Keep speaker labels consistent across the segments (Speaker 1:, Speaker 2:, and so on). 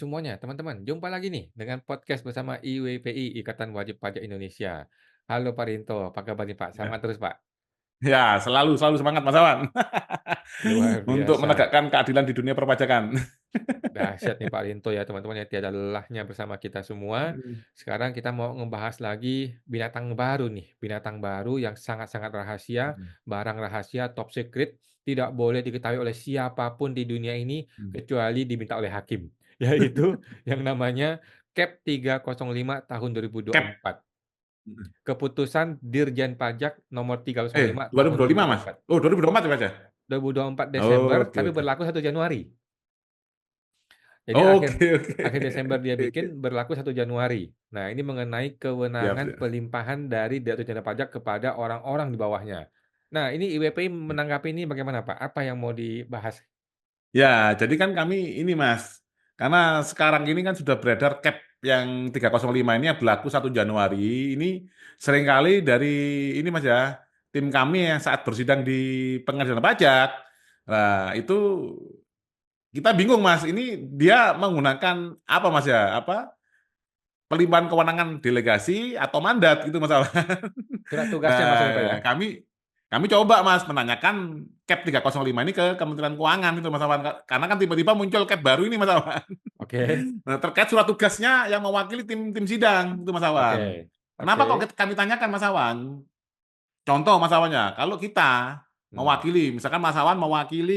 Speaker 1: semuanya, teman-teman. Jumpa lagi nih dengan podcast bersama IWPI, Ikatan Wajib Pajak Indonesia. Halo Pak Rinto, apa kabar nih Pak?
Speaker 2: Ya,
Speaker 1: Semangat terus Pak.
Speaker 2: ya selalu selalu semangat Mas Awan
Speaker 1: Luar
Speaker 2: untuk
Speaker 1: biasa.
Speaker 2: menegakkan keadilan di dunia perpajakan.
Speaker 1: Dahsyat nih Pak Rinto ya teman-teman ya. Tiada lelahnya bersama kita semua. Sekarang kita mau ngebahas lagi binatang baru nih. Binatang baru yang sangat-sangat rahasia, barang rahasia, top secret. Tidak boleh diketahui oleh siapapun di dunia ini kecuali diminta oleh hakim. Yaitu yang namanya Cap 305 tahun
Speaker 2: Cap
Speaker 1: 2024. Keputusan Dirjen Pajak nomor 305 tahun
Speaker 2: 2025 Mas.
Speaker 1: 2024.
Speaker 2: Oh 2024 ya Mas ya?
Speaker 1: 2024 Desember,
Speaker 2: Oke
Speaker 1: tapi
Speaker 2: oke.
Speaker 1: berlaku 1 Januari. Jadi akhir
Speaker 2: Oke oke.
Speaker 1: akhir Desember dia bikin, berlaku 1 Januari. Nah, ini mengenai
Speaker 2: Siap,
Speaker 1: kewenangan
Speaker 2: siap.
Speaker 1: pelimpahan dari Direktur Jenderal Pajak kepada orang-orang di bawahnya. Nah, ini IWPI menanggapi ini bagaimana, Pak? Apa yang mau dibahas?
Speaker 2: Ya, jadi kan kami ini Mas, karena sekarang ini kan sudah beredar cap yang 305 ini yang berlaku 1 Januari. Ini seringkali dari ini Mas ya, tim kami yang saat bersidang di pengadilan pajak, nah itu kita bingung Mas, ini dia menggunakan apa Mas ya, apa pelimpahan kewenangan delegasi atau mandat gitu Mas Awan.
Speaker 1: Surat tugasnya maksudnya, Pak, ya?
Speaker 2: Nah, kami coba Mas menanyakan Cap 305 ini ke Kementerian Keuangan itu Mas Awan. Karena kan tiba-tiba muncul Cap baru ini Mas Awan.
Speaker 1: Oke,
Speaker 2: Nah, terkait surat tugasnya yang mewakili tim tim sidang itu Mas Awan.
Speaker 1: oke,
Speaker 2: Kenapa kok
Speaker 1: oke.
Speaker 2: kami tanyakan Mas Awan? Contoh Mas Awannya, kalau kita
Speaker 1: Hmm,
Speaker 2: mewakili, misalkan Mas Awan mewakili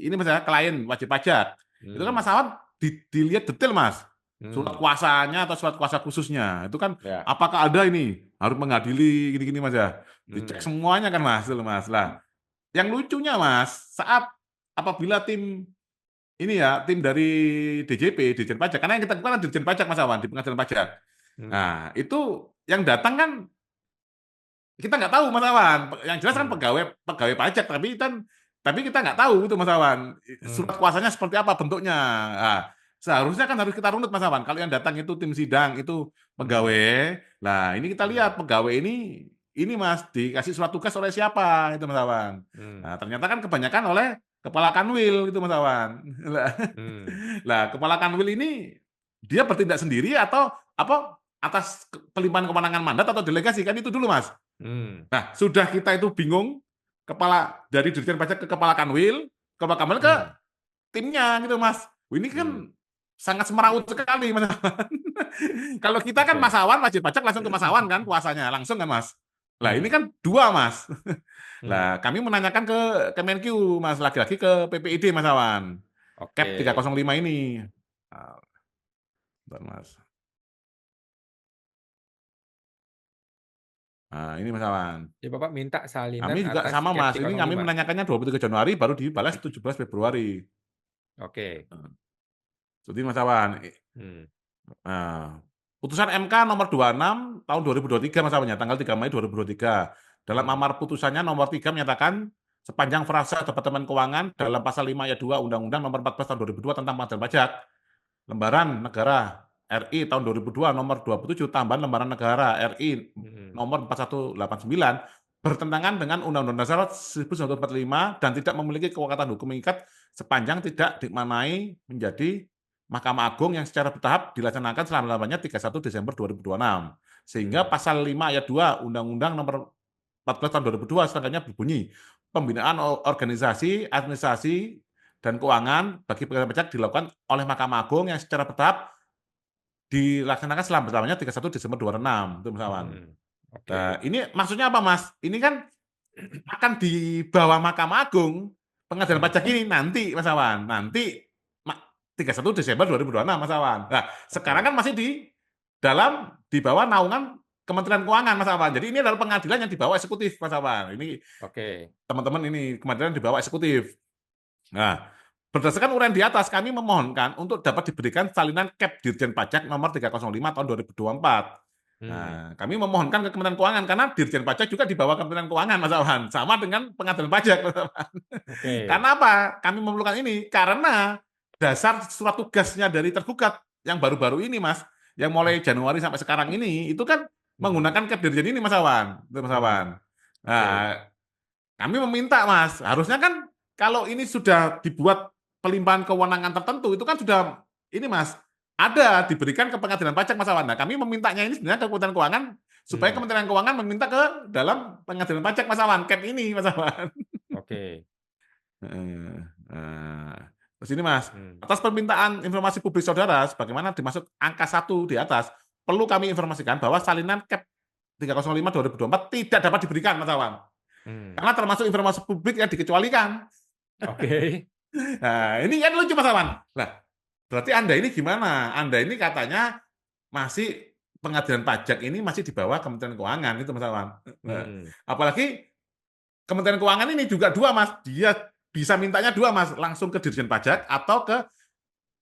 Speaker 2: ini misalnya klien wajib pajak, itu kan
Speaker 1: hmm,
Speaker 2: Mas Awan dilihat detail Mas, surat
Speaker 1: hmm,
Speaker 2: kuasanya atau surat kuasa khususnya, itu kan
Speaker 1: ya,
Speaker 2: apakah ada ini harus mengadili gini-gini Mas ya, dicek
Speaker 1: hmm,
Speaker 2: semuanya kan Mas, itu loh, Mas. Lah, yang lucunya Mas, saat apabila tim ini ya, tim dari DJP, Dirjen Pajak, karena yang kita bukan Dirjen Pajak Mas Awan di pengadilan pajak.
Speaker 1: hmm,
Speaker 2: Nah, itu yang datang kan kita nggak tahu Mas Awan. Yang jelas kan
Speaker 1: hmm,
Speaker 2: pegawai pegawai pajak, tapi kita nggak tahu itu Mas Awan.
Speaker 1: hmm,
Speaker 2: Surat kuasanya seperti apa bentuknya. Nah, seharusnya kan harus kita runut Mas Awan. Kalau yang datang itu tim sidang itu
Speaker 1: hmm,
Speaker 2: pegawai. Nah, ini kita
Speaker 1: hmm,
Speaker 2: lihat pegawai ini Mas dikasih surat tugas oleh siapa itu Mas Awan.
Speaker 1: hmm,
Speaker 2: Nah, ternyata kan kebanyakan oleh kepala kanwil itu Mas Awan. Lah,
Speaker 1: hmm,
Speaker 2: lah, kepala kanwil ini dia bertindak sendiri atau apa atas pelimpahan kewenangan mandat atau delegasi kan itu dulu Mas.
Speaker 1: hmm,
Speaker 2: Nah, sudah kita itu bingung, kepala dari Dirjen Pajak ke kepala Kanwil ke
Speaker 1: hmm,
Speaker 2: timnya gitu, Mas. Ini
Speaker 1: hmm,
Speaker 2: kan sangat semeraut sekali, Mas. Kalau kita kan Mas
Speaker 1: oke,
Speaker 2: Awan, wajib pajak langsung ke Mas Awan kan kuasanya, langsung kan, Mas. Lah, ini
Speaker 1: hmm,
Speaker 2: kan dua, Mas.
Speaker 1: hmm,
Speaker 2: Lah, kami menanyakan ke Kemenq, Mas, lagi-lagi ke PPID, Mas Awan. Cap
Speaker 1: oke.
Speaker 2: 305 ini. Ah, bentar, Mas. Nah, ini Mas Awan.
Speaker 1: Jadi Bapak minta
Speaker 2: Kami
Speaker 1: salinan
Speaker 2: juga
Speaker 1: atas
Speaker 2: sama,
Speaker 1: Cap
Speaker 2: Mas. Ini kami
Speaker 1: 305?
Speaker 2: menanyakannya 23 Januari, baru dibalas 17 Februari.
Speaker 1: Oke,
Speaker 2: Jadi Mas Awan,
Speaker 1: hmm,
Speaker 2: nah, putusan MK nomor 26 tahun 2023 Mas Awan ya, tanggal 3 Mei 2023. Dalam
Speaker 1: hmm,
Speaker 2: amar putusannya nomor 3 menyatakan sepanjang frasa Departemen Keuangan dalam pasal 5 ayat 2 Undang-Undang nomor 14 tahun 2002 tentang pengadaan pajak, lembaran negara RI tahun 2002 nomor 27 tambahan lembaran negara RI
Speaker 1: mhm,
Speaker 2: nomor 4189 bertentangan dengan Undang-Undang Dasar 1945 dan tidak memiliki kekuatan hukum mengikat sepanjang tidak dimaknai menjadi Mahkamah Agung yang secara bertahap dilaksanakan selama-lamanya 31 Desember 2026. Sehingga
Speaker 1: mhm,
Speaker 2: pasal 5 ayat 2 Undang-Undang nomor 14 tahun 2002 sedangkannya berbunyi pembinaan organisasi, administrasi, dan keuangan bagi pegawai pajak dilakukan oleh Mahkamah Agung yang secara bertahap dilaksanakan selama-lamanya 31 Desember 26 itu Mas Awan.
Speaker 1: mhm, oke,
Speaker 2: Nah, ini maksudnya apa Mas? Ini kan akan di bawah Mahkamah Agung pengadilan
Speaker 1: mhm,
Speaker 2: pajak ini nanti Mas Awan, nanti 31 Desember 2026 Mas Awan. Nah, sekarang
Speaker 1: oke,
Speaker 2: kan masih di bawah naungan Kementerian Keuangan Mas Awan. Jadi ini adalah pengadilan yang di bawah eksekutif Mas Awan. Ini
Speaker 1: oke,
Speaker 2: teman-teman ini pengadilan di bawah eksekutif. Nah, berdasarkan uraian di atas, kami memohonkan untuk dapat diberikan salinan Cap Dirjen Pajak nomor 305 tahun 2024.
Speaker 1: hmm,
Speaker 2: Nah, kami memohonkan ke Kementerian Keuangan karena Dirjen Pajak juga di bawah Kementerian Keuangan, Mas Awan, sama dengan pengadilan pajak, Mas Awan.
Speaker 1: oke,
Speaker 2: Karena apa? Kami memerlukan ini karena dasar surat tugasnya dari tergugat yang baru-baru ini, Mas, yang
Speaker 1: mmm,
Speaker 2: mulai Januari sampai sekarang ini, itu kan
Speaker 1: mhm,
Speaker 2: menggunakan Cap Dirjen ini, Mas Awan, itu Mas
Speaker 1: mhm,
Speaker 2: Awan.
Speaker 1: oke,
Speaker 2: Nah, kami meminta, Mas, harusnya kan kalau ini sudah dibuat pelimpahan kewenangan tertentu, itu kan sudah ini, Mas. Ada, diberikan ke pengadilan pajak Mas Awan. Nah, kami memintanya ini sebenarnya ke Kementerian Keuangan supaya
Speaker 1: Hmm,
Speaker 2: Kementerian Keuangan meminta ke dalam pengadilan pajak Mas Awan, cap ini Mas Awan.
Speaker 1: oke.
Speaker 2: Heeh. Nah, terus ini Mas,
Speaker 1: Hmm,
Speaker 2: atas permintaan informasi publik saudara, sebagaimana dimaksud angka 1 di atas, perlu kami informasikan bahwa salinan CAP 305 2024 tidak dapat diberikan Mas Awan.
Speaker 1: hmm,
Speaker 2: Karena termasuk informasi publik yang dikecualikan.
Speaker 1: oke.
Speaker 2: Nah, ini kan lucu Mas Awan. Nah, berarti Anda ini gimana? Anda ini katanya masih pengadilan pajak ini masih di bawah Kementerian Keuangan itu Mas Awan. Nah,
Speaker 1: Hmm,
Speaker 2: apalagi Kementerian Keuangan ini juga dua Mas, dia bisa mintanya dua Mas, langsung ke Dirjen Pajak atau ke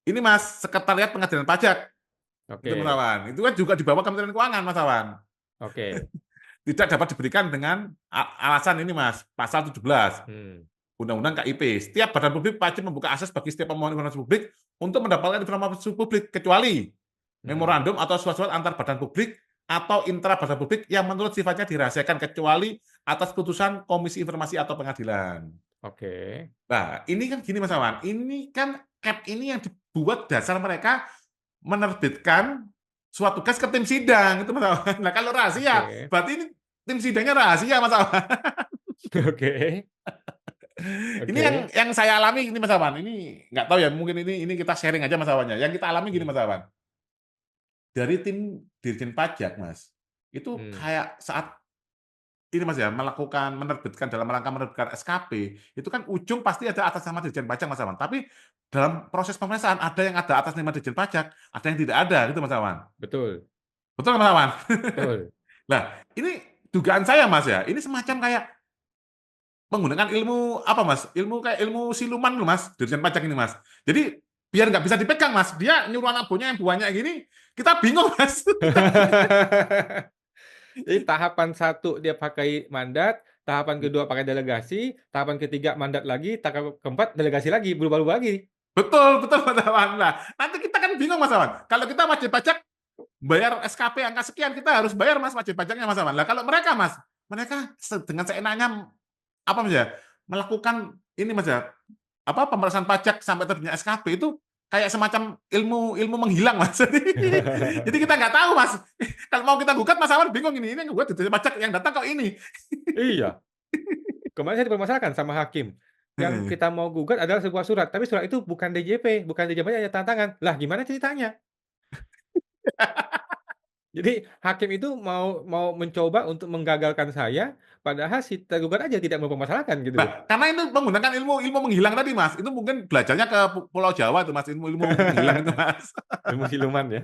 Speaker 2: ini Mas, Sekretariat Pengadilan Pajak. Itu Mas
Speaker 1: oke,
Speaker 2: Awan. Itu kan juga di bawah Kementerian Keuangan Mas Awan.
Speaker 1: oke.
Speaker 2: Tidak dapat diberikan dengan alasan ini Mas, pasal 17
Speaker 1: Hmm,
Speaker 2: Undang-Undang KIP. Setiap badan publik wajib membuka akses bagi setiap pemohon informasi publik untuk mendapatkan informasi publik kecuali
Speaker 1: hmm,
Speaker 2: memorandum atau surat-surat antar badan publik atau intra badan publik yang menurut sifatnya dirahasiakan kecuali atas putusan Komisi Informasi atau Pengadilan.
Speaker 1: oke.
Speaker 2: Nah, ini kan gini Mas Awan, ini kan CAP ini yang dibuat dasar mereka menerbitkan suatu tugas ke tim sidang itu Mas Awan. Nah, kalau rahasia,
Speaker 1: Oke.
Speaker 2: berarti ini tim sidangnya rahasia Mas Awan.
Speaker 1: Oke.
Speaker 2: Ini yang
Speaker 1: Oke.
Speaker 2: saya alami ini Mas Awan. Ini nggak tahu ya, mungkin ini kita sharing aja Mas Awannya. Yang kita alami gini
Speaker 1: Hmm,
Speaker 2: Mas Awan. Dari tim Dirjen Pajak Mas, itu
Speaker 1: hmm,
Speaker 2: kayak saat ini Mas ya, melakukan menerbitkan dalam rangka menerbitkan SKP, itu kan ujung pasti ada atas nama Dirjen Pajak Mas Awan. Tapi dalam proses pemeriksaan ada yang ada atas nama Dirjen Pajak, ada yang tidak ada gitu Mas Awan.
Speaker 1: betul,
Speaker 2: Betul nggak, Mas Awan?
Speaker 1: betul.
Speaker 2: Nah, ini dugaan saya Mas ya, ini semacam kayak menggunakan ilmu apa Mas? Ilmu kayak ilmu siluman loh Mas, Dirjen Pajak ini Mas. Jadi biar nggak bisa dipegang Mas, dia nyuruh anak buahnya yang buahnya gini, kita bingung Mas.
Speaker 1: Jadi tahapan satu dia pakai mandat, tahapan kedua pakai delegasi, tahapan ketiga mandat lagi, tahap keempat delegasi lagi, berubah-ubah lagi.
Speaker 2: Betul, betul Mas Awan. Nah, nanti kita kan bingung Mas Awan. Kalau kita wajib pajak bayar SKP angka sekian, kita harus bayar Mas wajib pajaknya Mas Awan. Lah kalau mereka Mas, mereka dengan seenaknya apa Mas ya, melakukan ini Mas ya, apa pemerasan pajak sampai terbitnya SKP itu kayak semacam ilmu ilmu menghilang Mas. Jadi kita nggak tahu Mas. Kalau mau kita gugat Mas Awan bingung ini yang gugat Dirjen Pajak yang datang kok ini.
Speaker 1: Iya, kemarin saya dipermasalahkan sama hakim. Yang kita mau gugat adalah sebuah surat, tapi surat itu bukan DJP, bukan DJP ada tanda tangan. Lah gimana ceritanya? Jadi hakim itu mau mau mencoba untuk menggagalkan saya, padahal si tergugat aja tidak mempermasalahkan gitu loh.
Speaker 2: Nah, karena itu menggunakan ilmu ilmu menghilang tadi Mas. Itu mungkin belajarnya ke Pulau Jawa tuh Mas, ilmu ilmu menghilang itu Mas.
Speaker 1: Ilmu siluman ya.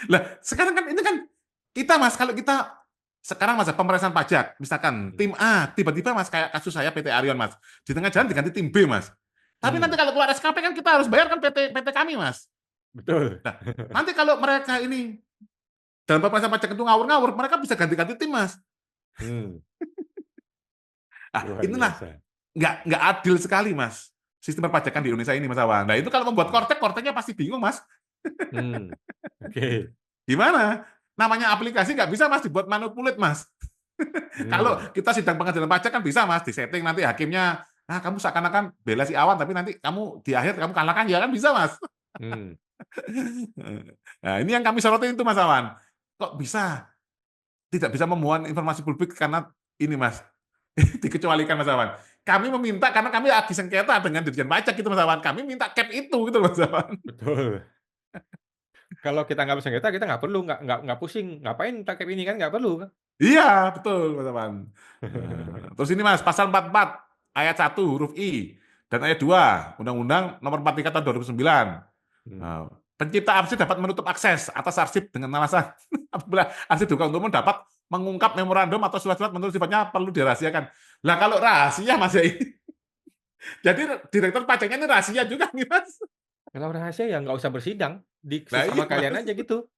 Speaker 2: Lah, sekarang kan ini kan kita Mas, kalau kita sekarang Mas pemeriksaan pajak, misalkan
Speaker 1: Hmm,
Speaker 2: tim A tiba-tiba Mas kayak kasus saya PT Arion Mas, di tengah jalan diganti tim B Mas. Tapi nanti
Speaker 1: hmm,
Speaker 2: kalau keluar SKP kan kita harus bayar kan PT kami Mas.
Speaker 1: betul.
Speaker 2: Nah, nanti kalau mereka ini dalam pemeriksaan pajak itu ngawur-ngawur, mereka bisa ganti-ganti tim Mas.
Speaker 1: Hmm,
Speaker 2: Ah,
Speaker 1: luar
Speaker 2: inilah
Speaker 1: biasa.
Speaker 2: nggak adil sekali Mas. Sistem perpajakan di Indonesia ini Mas Awan. Nah itu kalau membuat
Speaker 1: Hmm,
Speaker 2: kortek, korteknya pasti bingung Mas.
Speaker 1: hmm, oke.
Speaker 2: Gimana? Namanya aplikasi nggak bisa Mas dibuat manipulate Mas. Kalau
Speaker 1: Hmm,
Speaker 2: kita sidang pengadilan pajak kan bisa Mas, disetting nanti hakimnya, nah kamu seakan-akan bela si Awan, tapi nanti kamu di akhir kamu kalahkan, ya kan bisa Mas.
Speaker 1: hmm,
Speaker 2: Nah ini yang kami sorotin itu Mas Awan. Kok bisa tidak bisa memuat informasi publik karena ini Mas, dikecualikan Mas Awan. Kami meminta karena kami lagi sengketa dengan Dirjen Pajak gitu Mas Awan. Kami minta cap itu gitu Mas Awan.
Speaker 1: betul. Kalau kita nggak bersengketa, kita nggak perlu, nggak pusing, ngapain pakai ini kan nggak perlu kan?
Speaker 2: Iya, betul Mas Awan. Terus ini Mas, pasal 44 ayat 1 huruf I dan ayat 2 Undang-Undang Nomor 43 Tahun 2009.
Speaker 1: Hmm,
Speaker 2: Nah, pencipta arsip dapat menutup akses atas arsip dengan alasan apabila arsip dibuka untuk umum dapat mengungkap memorandum atau surat-surat menurut sifatnya perlu dirahasiakan. Lah kalau rahasia Mas ya ini. Jadi direktur pajaknya ini rahasia juga nih Mas.
Speaker 1: kalau rahasia ya nggak usah bersidang, di
Speaker 2: Nah iya
Speaker 1: sesama kalian
Speaker 2: Mas.
Speaker 1: aja gitu.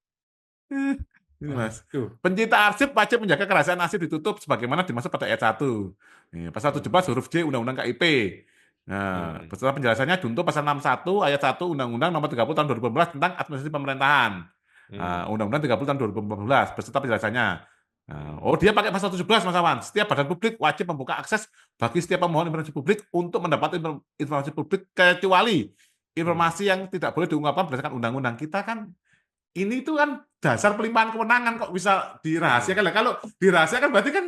Speaker 2: Ini Mas.
Speaker 1: Waduh,
Speaker 2: Pencipta arsip wajib menjaga kerahasiaan arsip ditutup sebagaimana dimaksud pada ayat 1. Nih, pasal
Speaker 1: hmm,
Speaker 2: 17 huruf J Undang-Undang KIP. Nah,
Speaker 1: hmm,
Speaker 2: beserta penjelasannya junto pasal 61 ayat 1 Undang-Undang Nomor 30 Tahun 2014 tentang administrasi pemerintahan. Nah,
Speaker 1: hmm,
Speaker 2: Undang-Undang 30 Tahun 2014 beserta penjelasannya. Nah,
Speaker 1: hmm,
Speaker 2: oh dia pakai pasal 17 Mas Awan. Setiap badan publik wajib membuka akses bagi setiap pemohon informasi publik untuk mendapat informasi publik kecuali
Speaker 1: Hmm.
Speaker 2: informasi yang tidak boleh diungkapkan berdasarkan undang-undang. Kita kan ini tuh kan dasar pelimpahan kewenangan kok bisa
Speaker 1: Hmm.
Speaker 2: dirahasiakan. Lah kalau dirahasiakan berarti kan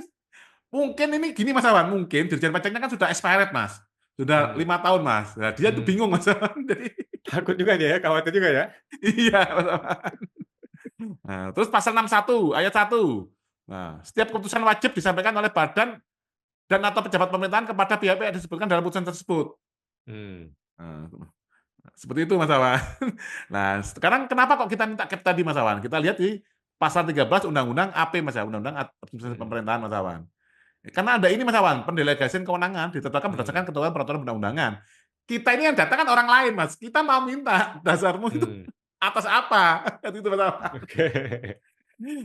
Speaker 2: mungkin ini gini Mas Awan, mungkin Dirjen Pajaknya kan sudah expired Mas. Sudah
Speaker 1: Hmm.
Speaker 2: 5 tahun Mas. Nah, dia tuh
Speaker 1: Hmm.
Speaker 2: bingung Mas Awan. Jadi
Speaker 1: Takut juga dia ya, khawatir juga ya?
Speaker 2: iya Mas Awan. Nah, terus pasal 61 ayat 1. Nah, setiap keputusan wajib disampaikan oleh badan dan atau pejabat pemerintahan kepada pihak-pihak yang disebutkan dalam putusan tersebut.
Speaker 1: Hmm.
Speaker 2: Nah, seperti itu Mas Awan. Nah, sekarang kenapa kok kita minta cap tadi Mas Awan? Kita lihat di pasal 13 Undang-Undang AP Mas ya, Undang-Undang Administrasi
Speaker 1: Hmm.
Speaker 2: Pemerintahan Mas Awan. Karena ada ini Mas Awan, pendelegasian kewenangan ditetapkan berdasarkan
Speaker 1: Hmm.
Speaker 2: ketentuan peraturan undang-undangan. Kita ini yang datang kan orang lain Mas. Kita mau minta dasarmu itu
Speaker 1: Hmm.
Speaker 2: atas apa? Itu Mas Awan.
Speaker 1: Oke.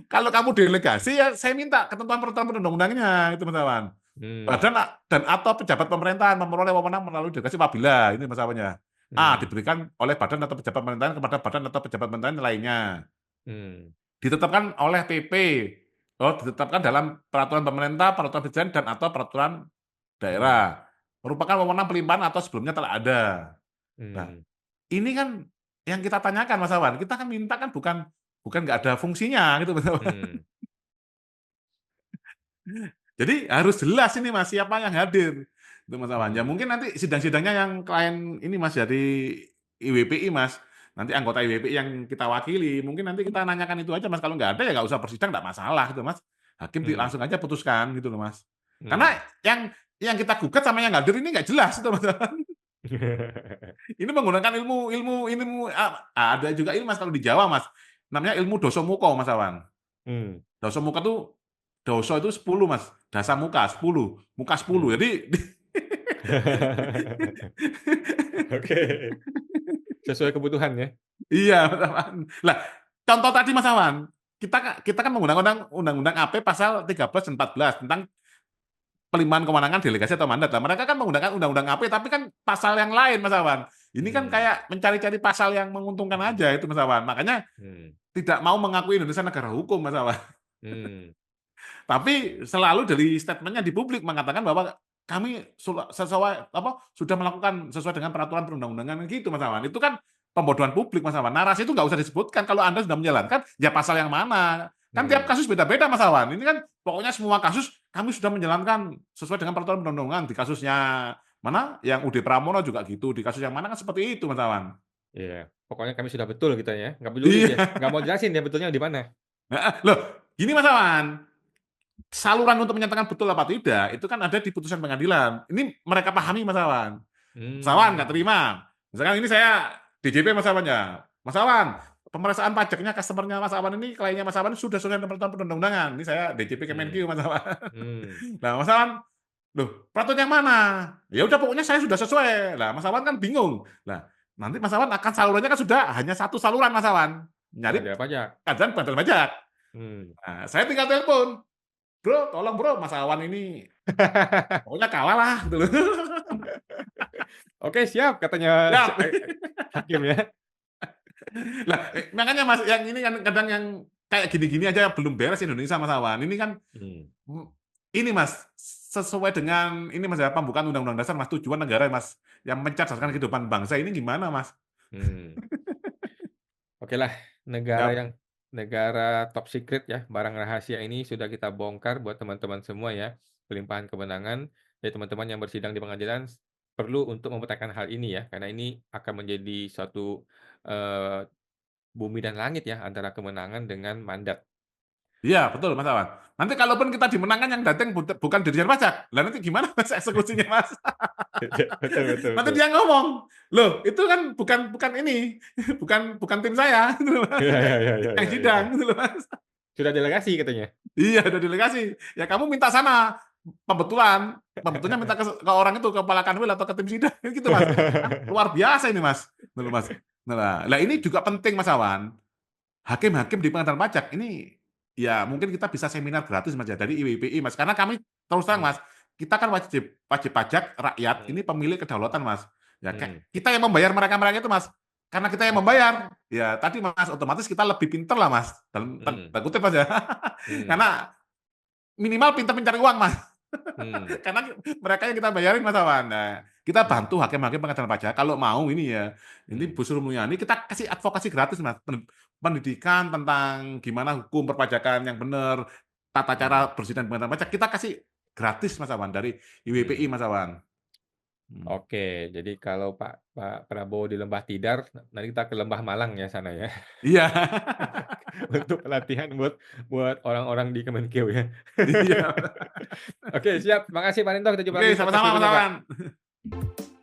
Speaker 2: Kalau kamu delegasi ya saya minta ketentuan peraturan perundang-undangnya itu Mas Awan.
Speaker 1: Hmm.
Speaker 2: Badan dan atau pejabat pemerintahan memperoleh wewenang melalui delegasi apabila ini Mas Awannya. A.
Speaker 1: Hmm.
Speaker 2: Diberikan oleh badan atau pejabat pemerintahan kepada badan atau pejabat pemerintahan lainnya.
Speaker 1: Hmm.
Speaker 2: Ditetapkan oleh PP. Oh, ditetapkan dalam peraturan pemerintah, peraturan presiden dan atau peraturan
Speaker 1: Hmm.
Speaker 2: daerah. Merupakan wewenang pelimpahan atau sebelumnya telah ada. Nah,
Speaker 1: Hmm.
Speaker 2: ini kan yang kita tanyakan Mas Awan. Kita kan minta kan bukan bukan nggak ada fungsinya gitu Mas Awan.
Speaker 1: Hmm.
Speaker 2: Jadi harus jelas ini Mas siapa yang hadir. Itu Mas Awan. Ya
Speaker 1: Hmm.
Speaker 2: mungkin nanti sidang-sidangnya yang klien ini Mas dari IWPI Mas. Nanti anggota IWPI yang kita wakili, mungkin nanti kita nanyakan itu aja Mas. Kalau nggak ada ya nggak usah bersidang, nggak masalah gitu Mas. Hakim
Speaker 1: Hmm.
Speaker 2: langsung aja putuskan gitu loh Mas. Karena
Speaker 1: Hmm.
Speaker 2: yang kita gugat sama yang hadir ini nggak jelas itu Mas. Ini menggunakan ilmu ada juga ini Mas kalau di Jawa Mas. Namanya ilmu dosomuko Mas Awan.
Speaker 1: Hmm.
Speaker 2: Dosomuko itu doso itu 10 Mas. Dasa muka 10, muka 10.
Speaker 1: Hmm.
Speaker 2: Jadi
Speaker 1: Oke, sesuai kebutuhan ya?
Speaker 2: iya Mas Awan. Lah, contoh tadi Mas Awan, kita kan menggunakan undang-undang AP pasal 13 dan 14 tentang pelimpahan kewenangan delegasi atau mandat. Lah, mereka kan menggunakan undang-undang AP tapi kan pasal yang lain Mas Awan. Ini kan
Speaker 1: Hmm.
Speaker 2: kayak mencari-cari pasal yang menguntungkan aja itu Mas Awan. Makanya
Speaker 1: Hmm.
Speaker 2: tidak mau mengakui Indonesia negara hukum Mas Awan.
Speaker 1: Hmm.
Speaker 2: Tapi selalu dari statementnya di publik mengatakan bahwa kami sesuai apa sudah melakukan sesuai dengan peraturan perundang-undangan gitu Mas Awan. Itu kan pembodohan publik Mas Awan. Narasi itu nggak usah disebutkan kalau Anda sudah menjalankan ya pasal yang mana. Kan tiap
Speaker 1: Hmm.
Speaker 2: kasus beda-beda Mas Awan. Ini kan pokoknya semua kasus kami sudah menjalankan sesuai dengan peraturan perundang-undangan. Di kasusnya mana yang UD Pramono juga gitu. Di kasus yang mana kan seperti itu Mas Awan.
Speaker 1: Iya, pokoknya kami sudah betul gitu ya, nggak peduli dia,
Speaker 2: Iya.
Speaker 1: nggak mau jelasin dia betulnya di mana.
Speaker 2: Loh, gini Mas Awan. Saluran untuk menyatakan betul apa tidak itu kan ada di putusan pengadilan. Ini mereka pahami Mas Awan. Mas Awan nggak
Speaker 1: Hmm.
Speaker 2: terima. Misalkan ini saya DJP Mas Awan ya. Mas Awan, pemeriksaan pajaknya customernya Mas Awan ini kliennya Mas Awan sudah sesuai dengan peraturan perundang-undangan. Ini saya DJP
Speaker 1: Hmm.
Speaker 2: Kemenkeu Mas Awan.
Speaker 1: Hmm.
Speaker 2: Nah Mas Awan, loh peraturan yang mana? Ya udah pokoknya saya sudah sesuai. Lah Mas Awan kan bingung. Lah nanti Mas Awan akan salurannya kan sudah hanya satu saluran Mas Awan. Nyari
Speaker 1: Pengadilan pajak.
Speaker 2: kajian bandar pajak.
Speaker 1: Hmm.
Speaker 2: Nah, saya tinggal telepon. Bro, tolong bro, Mas Awan ini pokoknya kalah lah gitu loh.
Speaker 1: Oke siap katanya
Speaker 2: Siap.
Speaker 1: hakim ya.
Speaker 2: Lah, makanya Mas yang ini kan kadang yang kayak gini-gini aja belum beres Indonesia Mas Awan. Ini kan
Speaker 1: Hmm.
Speaker 2: ini Mas sesuai dengan ini Mas ya pembukaan Undang-Undang Dasar Mas tujuan negara Mas yang mencerdaskan kehidupan bangsa ini gimana Mas?
Speaker 1: Hmm. Okelah, negara
Speaker 2: Ya,
Speaker 1: yang negara top secret ya, barang rahasia ini sudah kita bongkar buat teman-teman semua ya. Pelimpahan kewenangan, jadi teman-teman yang bersidang di pengadilan perlu untuk memetakan hal ini ya, karena ini akan menjadi suatu, eee, bumi dan langit ya, antara kemenangan dengan mandat.
Speaker 2: iya betul Mas Awan. Nanti kalaupun kita dimenangkan yang datang bukan Dirjen Pajak, lah nanti gimana Mas eksekusinya Mas?
Speaker 1: Betul betul
Speaker 2: Nanti
Speaker 1: betul.
Speaker 2: dia ngomong, "Loh, itu kan bukan ini, bukan tim saya," gitu loh Mas,
Speaker 1: Iya iya iya iya
Speaker 2: yang
Speaker 1: iya
Speaker 2: sidang
Speaker 1: iya.
Speaker 2: gitu loh Mas.
Speaker 1: Sudah delegasi katanya.
Speaker 2: Iya, ada delegasi. Ya kamu minta sana, pembetulnya minta ke orang itu, ke kepala kanwil atau ke tim sidang, gitu Mas. Kan luar biasa ini Mas, gitu Mas. Nah ini juga penting Mas Awan, hakim-hakim di pengadilan pajak ini, ya mungkin kita bisa seminar gratis Mas ya, dari IWPI Mas, karena kami terus terang
Speaker 1: Mmm.
Speaker 2: Mas, kita kan wajib wajib pajak rakyat,
Speaker 1: Mmm.
Speaker 2: ini pemilik kedaulatan Mas. Ya
Speaker 1: Mmm.
Speaker 2: kita yang membayar mereka-mereka itu Mas, karena kita yang membayar, ya tadi Mas, otomatis kita lebih pinter lah Mas, dalam
Speaker 1: Mmm.
Speaker 2: tanda kutip Mas ya.
Speaker 1: Mmm.
Speaker 2: Karena minimal pintar mencari uang Mas.
Speaker 1: Mmm.
Speaker 2: Karena mereka yang kita bayarin Mas Awan. Nah, kita
Speaker 1: Mhm,
Speaker 2: bantu hakim-hakim pengadilan pajak kalau mau ini ya, ini
Speaker 1: mhm,
Speaker 2: Bu Sri Mulyani kita kasih advokasi gratis Mas, pendidikan tentang gimana hukum perpajakan yang benar, tata cara
Speaker 1: mhm,
Speaker 2: bersih dan pengadilan pajak kita kasih gratis Mas Awan dari IWPI
Speaker 1: mhm.
Speaker 2: Mas Awan. Mhm.
Speaker 1: Oke, jadi kalau Pak Pak Prabowo di Lembah Tidar, nanti kita ke Lembah Malang ya sana ya,
Speaker 2: Iya.
Speaker 1: untuk pelatihan buat buat orang-orang di Kemenkeu ya.
Speaker 2: Iya.
Speaker 1: Oke siap, makasih Pak Rinto, kita jumpa
Speaker 2: Oke,
Speaker 1: lagi di podcast
Speaker 2: sama-sama Mas
Speaker 1: berikutnya,
Speaker 2: Awan.
Speaker 1: Pak.